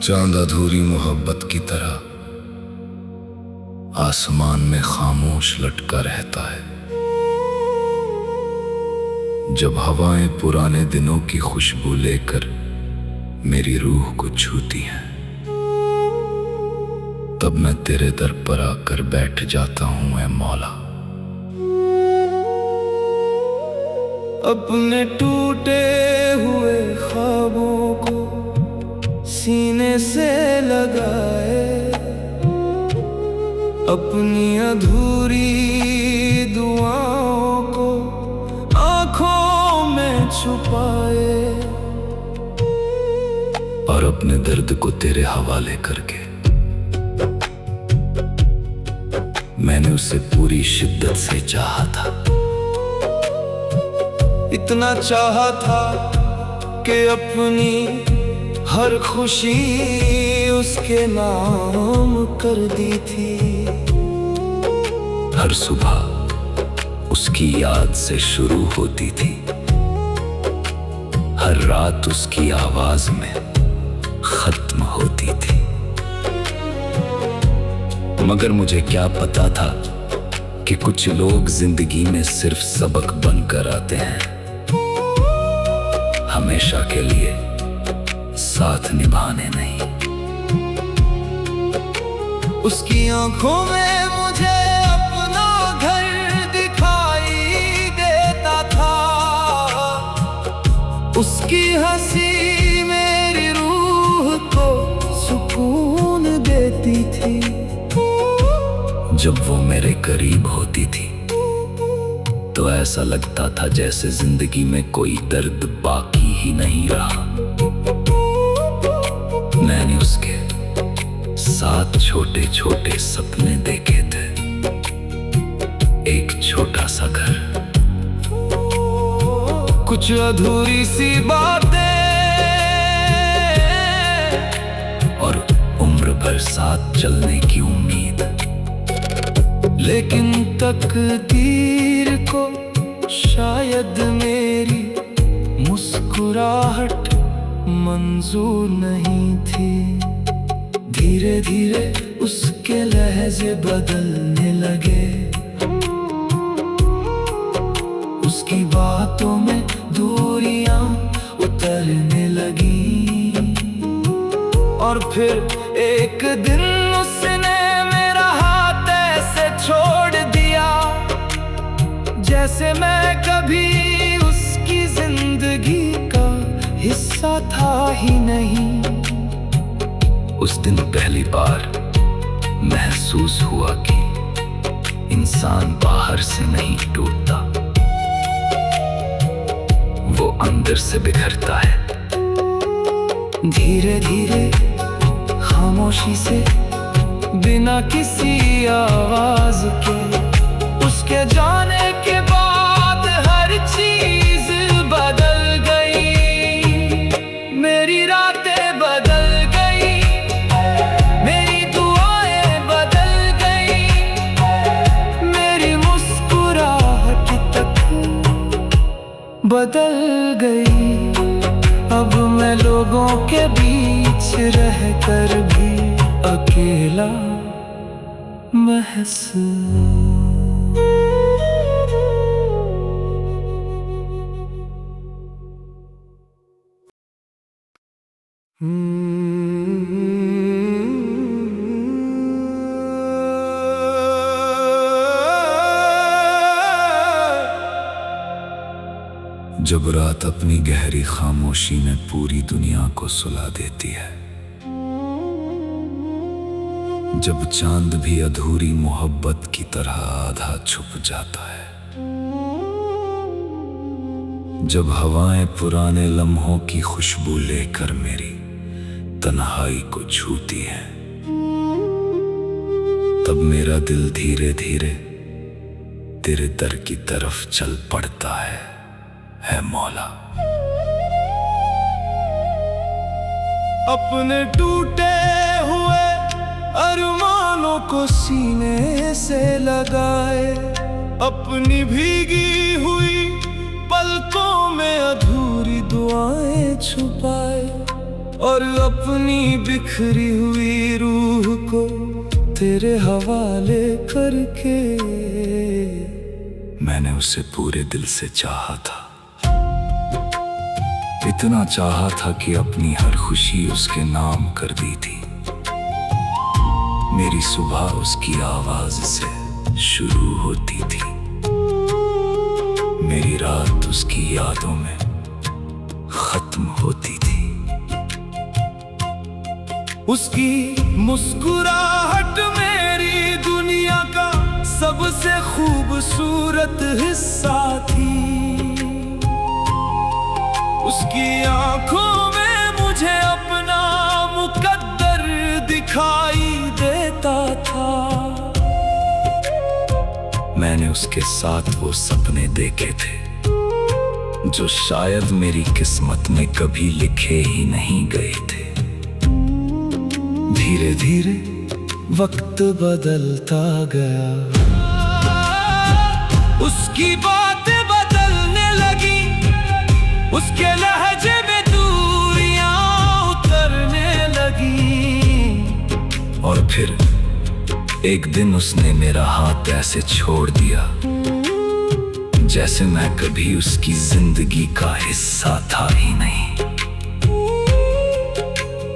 चांद अधूरी मोहब्बत की तरह आसमान में खामोश लटका रहता है। जब हवाएं पुराने दिनों की खुशबू लेकर मेरी रूह को छूती हैं, तब मैं तेरे दर पर आकर बैठ जाता हूं ऐ मौला। अपने टूटे हुए ख्वाबों को सीने से लगाए, अपनी अधूरी दुआओं को आंखों में छुपाए, और अपने दर्द को तेरे हवाले करके मैंने उसे पूरी शिद्दत से चाहा था। इतना चाहा था कि अपनी हर खुशी उसके नाम कर दी थी। हर सुबह उसकी याद से शुरू होती थी, हर रात उसकी आवाज में खत्म होती थी। मगर मुझे क्या पता था कि कुछ लोग जिंदगी में सिर्फ सबक बनकर आते हैं, हमेशा के लिए साथ निभाने नहीं। उसकी आंखों में मुझे अपना घर दिखाई देता था, उसकी हंसी मेरी रूह को सुकून देती थी। जब वो मेरे करीब होती थी तो ऐसा लगता था जैसे जिंदगी में कोई दर्द बाकी ही नहीं रहा। मैंने उसके साथ छोटे छोटे सपने देखे थे, एक छोटा सा घर, कुछ अधूरी सी बातें, और उम्र भर साथ चलने की उम्मीद। लेकिन तकदीर को शायद मेरी मुस्कुराहट मंजूर नहीं थी। धीरे धीरे उसके लहजे बदलने लगे, उसकी बातों में दूरियां उतरने लगी। और फिर एक दिन उसने मेरा हाथ ऐसे छोड़ दिया, जैसे मैं कभी उसकी जिंदगी का हिस्सा था ही नहीं। उस दिन पहली बार महसूस हुआ कि इंसान बाहर से नहीं टूटता, वो अंदर से बिखरता है। धीरे धीरे खामोशी से, बिना किसी आवाज के, उसके जाने के बाद हर चीज बदल गई। मेरी रातें बदल गई, मेरी दुआएं बदल गई, मेरी मुस्कुराहट तक बदल गई। अब मैं लोगों के बीच रहकर भी अकेला महसूस। जब रात अपनी गहरी खामोशी में पूरी दुनिया को सुला देती है, जब चांद भी अधूरी मोहब्बत की तरह आधा छुप जाता है, जब हवाएं पुराने लम्हों की खुशबू लेकर मेरी तन्हाई को छूती हैं, तब मेरा दिल धीरे धीरे तेरे दर की तरफ चल पड़ता है मौला। अपने टूटे हुए अरमानों को सीने से लगाए, अपनी भीगी हुई छुपाए और अपनी बिखरी हुई रूह को तेरे हवाले करके। मैंने उसे पूरे दिल से चाहा था, इतना चाहा था कि अपनी हर खुशी उसके नाम कर दी थी। मेरी सुबह उसकी आवाज से शुरू होती थी, मेरी रात उसकी यादों में खत्म होती थी। उसकी मुस्कुराहट मेरी दुनिया का सबसे खूबसूरत हिस्सा थी। उसकी आंखों में मुझे अपना मुकद्दर दिखाई देता था। मैंने उसके साथ वो सपने देखे थे जो शायद मेरी किस्मत में कभी लिखे ही नहीं गए थे। धीरे धीरे वक्त बदलता गया, उसकी बातें बदलने लगी, उसके लहजे में दूरियां उतरने लगी। और फिर एक दिन उसने मेरा हाथ ऐसे छोड़ दिया जैसे मैं कभी उसकी जिंदगी का हिस्सा था ही नहीं।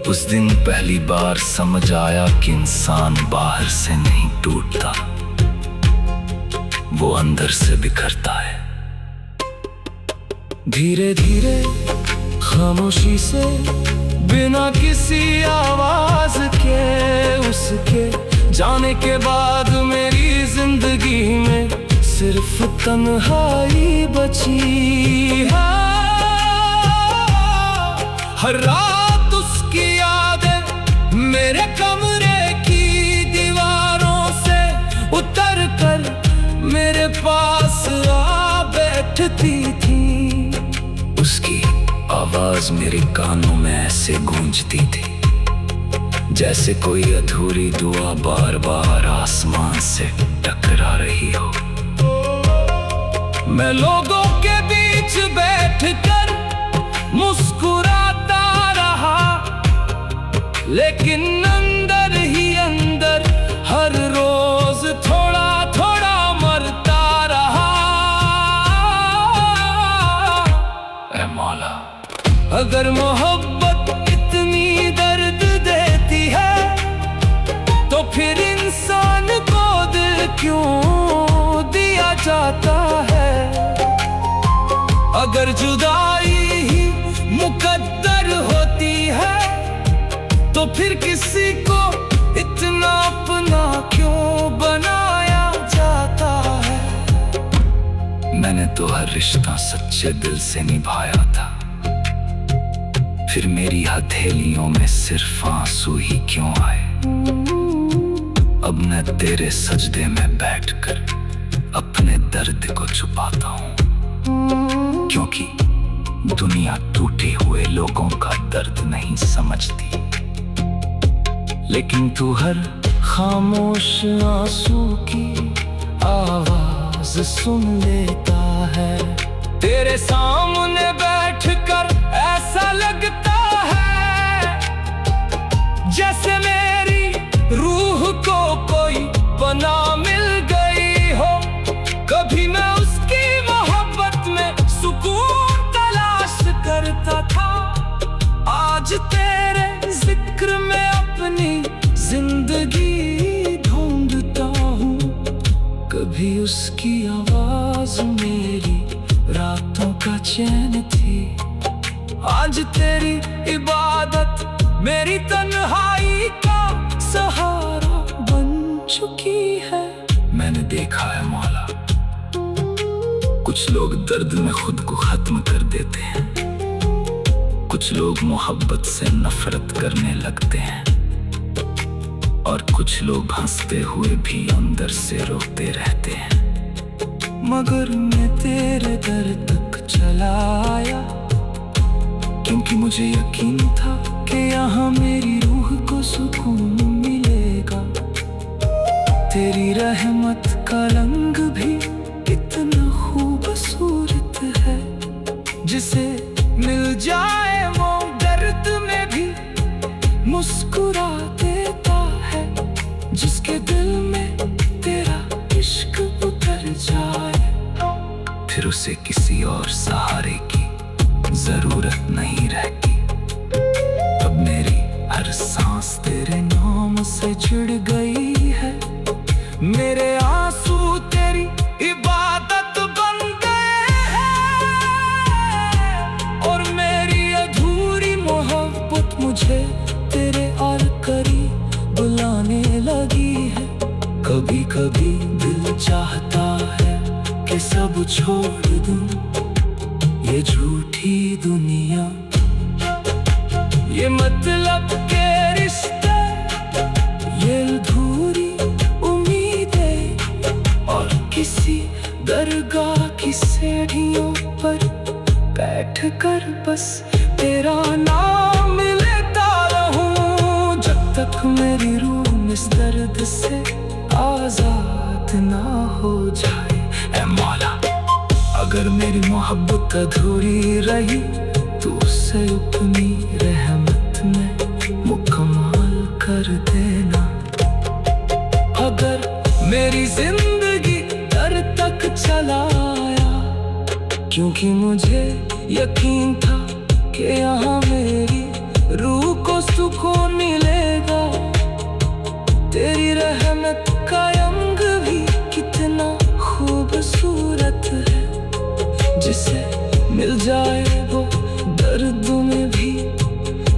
उस दिन पहली बार समझ आया कि इंसान बाहर से नहीं टूटता, वो अंदर से बिखरता है। धीरे धीरे खामोशी से बिना किसी आवाज के उसके जाने के बाद मेरी जिंदगी में सिर्फ तन्हाई बची है। हर रात उसकी यादें मेरे कमरे की दीवारों से उतर कर मेरे पास आ बैठती थी। उसकी आवाज मेरे कानों में ऐसे गूंजती थी जैसे कोई अधूरी दुआ बार बार आसमान से टकरा रही हो। मैं लोगों के बीच बैठकर मुस्कुराता रहा, लेकिन अंदर ही अंदर हर रोज थोड़ा थोड़ा मरता रहा। ऐ मौला, अगर मोहब्बत इतनी दर्द देती है तो फिर इंसान को दिल क्यों दिया जाता है। अगर जुदाई ही मुकद्दर होती है तो फिर किसी को इतना अपना क्यों बनाया जाता है। मैंने तो हर रिश्ता सच्चे दिल से निभाया था, फिर मेरी हथेलियों में सिर्फ आंसू ही क्यों आए। अब मैं तेरे सजदे में बैठकर अपने दर्द को छुपाता हूँ, क्योंकि दुनिया टूटे हुए लोगों का दर्द नहीं समझती, लेकिन तू हर खामोश आंसू की आवाज सुन लेता है। तेरे सामने बैठकर ऐसा लगता है जैसे मेरी रूह को कोई पनाह मिल गई हो। कभी मैं उसकी मोहब्बत में सुकून तलाश करता था, आज तेरे जिक्र में अपनी जिंदगी ढूंढता हूँ। कभी उसकी आवाज मेरी रातों का चैन थी, आज तेरी इबादत मेरी तन्हाई का सहारा बन चुकी है। मैंने देखा है मौला, कुछ लोग दर्द में खुद को खत्म कर देते हैं, कुछ लोग मोहब्बत से नफरत करने लगते हैं, और कुछ लोग हंसते हुए भी अंदर से रोते रहते हैं। मगर मैं तेरे दर तक चला आया, क्योंकि मुझे यकीन था कि यहाँ मेरी रूह को सुकून मिलेगा। तेरी रहमत का रंग भी इतना खूबसूरत है, जिसे मिल जाए वो मुस्कुरा देता है, जिसके दिल में तेरा इश्क उतर जाए, फिर उसे किसी और सहारे की जरूरत नहीं रहती। अब मेरी हर सांस तेरे नाम से जुड़ गई है, मेरे आंसू तेरी इबादत बन गए हैं, और मेरी अधूरी मोहब्बत मुझे तेरे और करीब बुलाने लगी है। कभी कभी दिल चाहता है कि सब छोड़ दूं, ये झूठी दुनिया, ये मतलब के रिश्ते, ये अधूरी उम्मीदें, और किसी दरगाह की सीढ़ियों पर बैठकर बस तेरा नाम लेता रहूं, जब तक मेरी रूह इस दर्द से आजाद ना हो जाए। ऐ मौला, अगर मेरी मोहब्बत अधूरी रही तो उसे अपनी रहमत में मुकम्मल कर देना। अगर मेरी जिंदगी दर तक चलाया, क्योंकि मुझे यकीन था कि यहाँ मेरी रूह को सुकून मिलेगा। तेरी रहमत का रंग भी कितना खूबसूरत है, जिसे मिल जाए वो दर्द में भी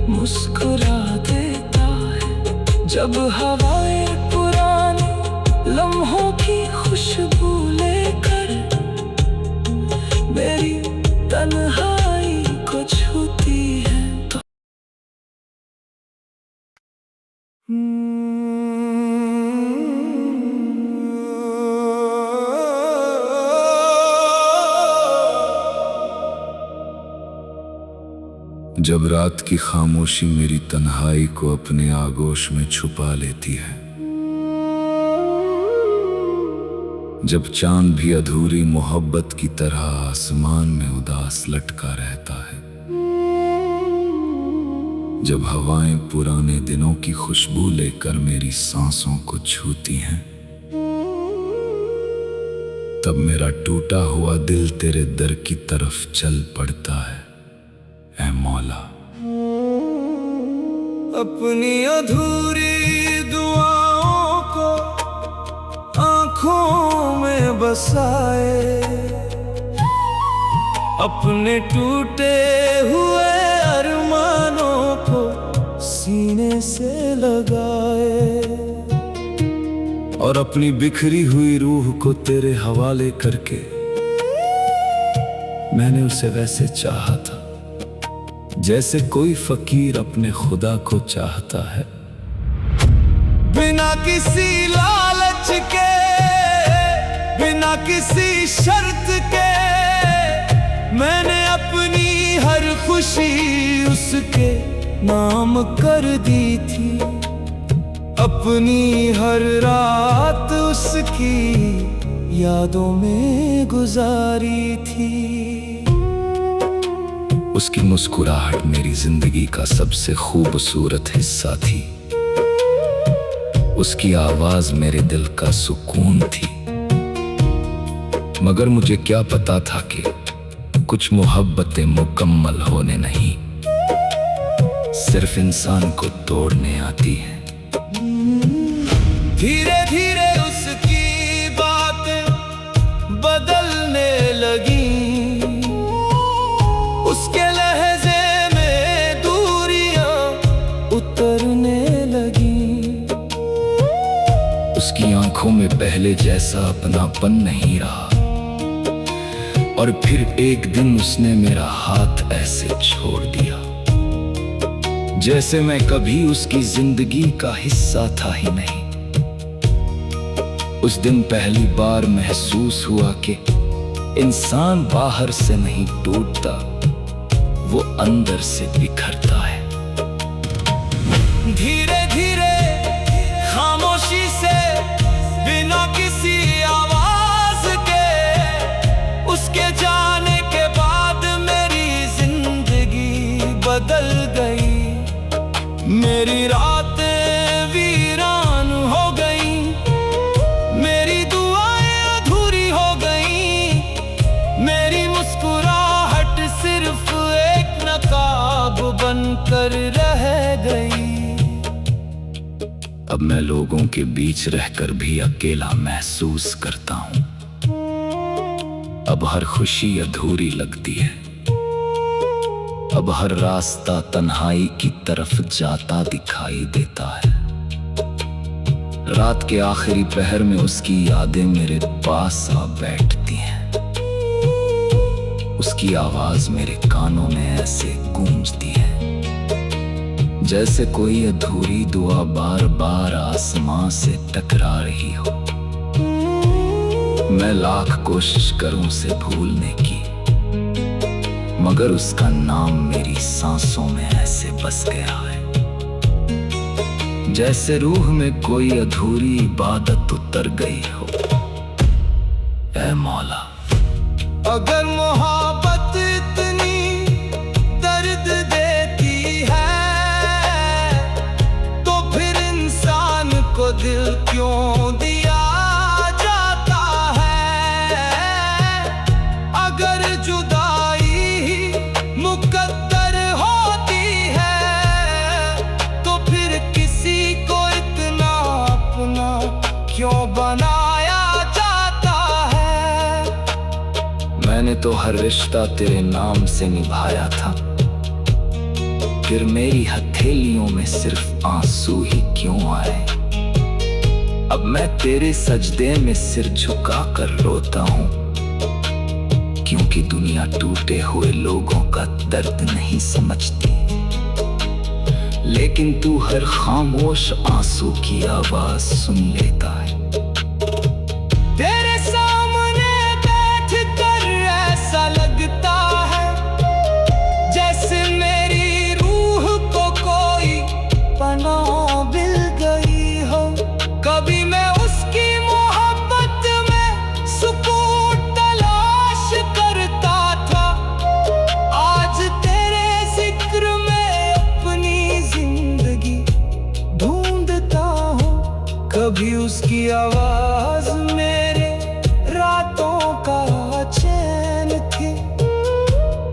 मुस्कुरा देता है। जब हवाएं पुराने लम्हों की खुशबू लेकर मेरी तन्हाई को छूती है तो जब रात की खामोशी मेरी तन्हाई को अपने आगोश में छुपा लेती है, जब चांद भी अधूरी मोहब्बत की तरह आसमान में उदास लटका रहता है, जब हवाएं पुराने दिनों की खुशबू लेकर मेरी सांसों को छूती हैं, तब मेरा टूटा हुआ दिल तेरे दर की तरफ चल पड़ता है। ऐ मौला, अपनी अधूरी दुआओं को आँखों में बसाए, अपने टूटे हुए अरमानों को सीने से लगाए, और अपनी बिखरी हुई रूह को तेरे हवाले करके मैंने उसे वैसे चाहा था जैसे कोई फकीर अपने खुदा को चाहता है। बिना किसी लालच के, बिना किसी शर्त के, मैंने अपनी हर खुशी उसके नाम कर दी थी, अपनी हर रात उसकी यादों में गुजारी थी। उसकी मुस्कुराहट मेरी जिंदगी का सबसे खूबसूरत हिस्सा थी, उसकी आवाज मेरे दिल का सुकून थी। मगर मुझे क्या पता था कि कुछ मोहब्बतें मुकम्मल होने नहीं, सिर्फ इंसान को तोड़ने आती हैं। धीरे धीरे उसकी बातें बदलने लगी, उसके लहजे में दूरियां उतरने लगी, उसकी आंखों में पहले जैसा अपनापन नहीं रहा, और फिर एक दिन उसने मेरा हाथ ऐसे छोड़ दिया जैसे मैं कभी उसकी जिंदगी का हिस्सा था ही नहीं। उस दिन पहली बार महसूस हुआ कि इंसान बाहर से नहीं टूटता, वो अंदर से बिखरता है। धीरे धीरे खामोशी से, बिना किसी आवाज के, उसके जाने के बाद मेरी जिंदगी बदल गई। मेरी कर रह गई। अब मैं लोगों के बीच रहकर भी अकेला महसूस करता हूँ। अब हर खुशी अधूरी लगती है। अब हर रास्ता तन्हाई की तरफ जाता दिखाई देता है। रात के आखिरी पहर में उसकी यादें मेरे पास आ बैठती हैं। उसकी आवाज मेरे कानों में ऐसे गूंजती है जैसे कोई अधूरी दुआ बार बार आसमां से टकरा रही हो। मैं लाख कोशिश करूं उसे भूलने की, मगर उसका नाम मेरी सांसों में ऐसे बस गया है जैसे रूह में कोई अधूरी इबादत उतर गई हो। ऐ मौला, अगर मोहब्बत इतनी दर्द देती है तो फिर इंसान को दिल क्यों दिया जाता है। अगर जुदाई ही मुकद्दर होती है तो फिर किसी को इतना अपना क्यों बनाया जाता है। मैंने तो हर रिश्ता तेरे नाम से निभाया था, फिर मेरी हथेलियों में सिर्फ आंसू ही क्यों आए। अब मैं तेरे सजदे में सिर झुका कर रोता हूँ, क्योंकि दुनिया टूटे हुए लोगों का दर्द नहीं समझती। लेकिन तू हर खामोश आंसू की आवाज सुन लेता है। तेरे सामने बैठ कर ऐसा लगता है जैसे मेरी रूह को कोई पनाह मिल गई हो। कभी मैं उसकी मोहब्बत में सुकून तलाश करता था, आज तेरे जिक्र में अपनी जिंदगी ढूंढता हूँ। कभी उसकी आवाज मेरे रातों का चैन थी,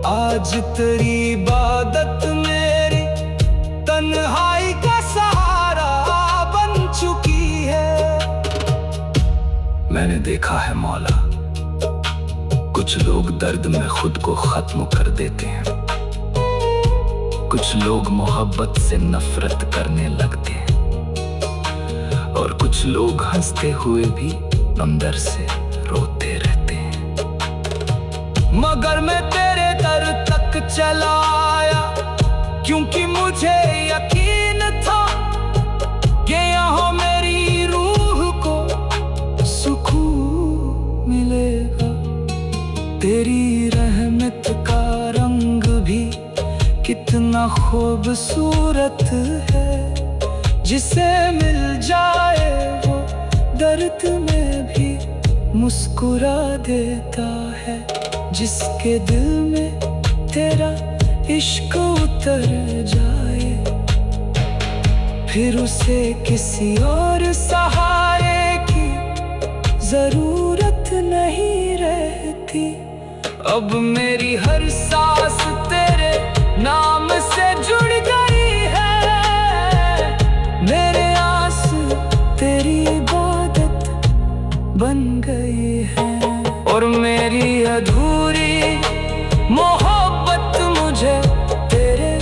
आज तेरी इबादत मेरी तन्हाई का सहारा बन चुकी है। मैंने देखा है मौला, कुछ लोग दर्द में खुद को खत्म कर देते हैं, कुछ लोग मोहब्बत से नफरत करने लगते हैं, और कुछ लोग हंसते हुए भी अंदर से रोते रहते हैं। मगर मैं तेरे दर तक चला आया क्योंकि मुझे यकीन था कि यहाँ मेरी रूह को सुकून मिलेगा। तेरी रहमत का रंग भी कितना खूबसूरत है, जिसे मिल जाए वो दर्द में भी मुस्कुरा देता है। जिसके दिल में तेरा इश्क उतर जाए फिर उसे किसी और सहारे की जरूरत नहीं रहती। अब मेरी हर सांस तेरे नाम से जुड़ गई है, मेरे आंसू तेरी इबादत बन गई है। और मेरी अधूरी मोहब्बत मुझे तेरे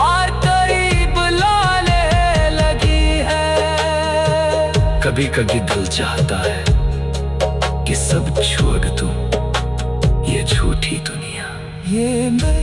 और करीब लाने लगी है। कभी कभी दिल चाहता है कि सब छोड़ दूं ये झूठी दुनिया। ये मैं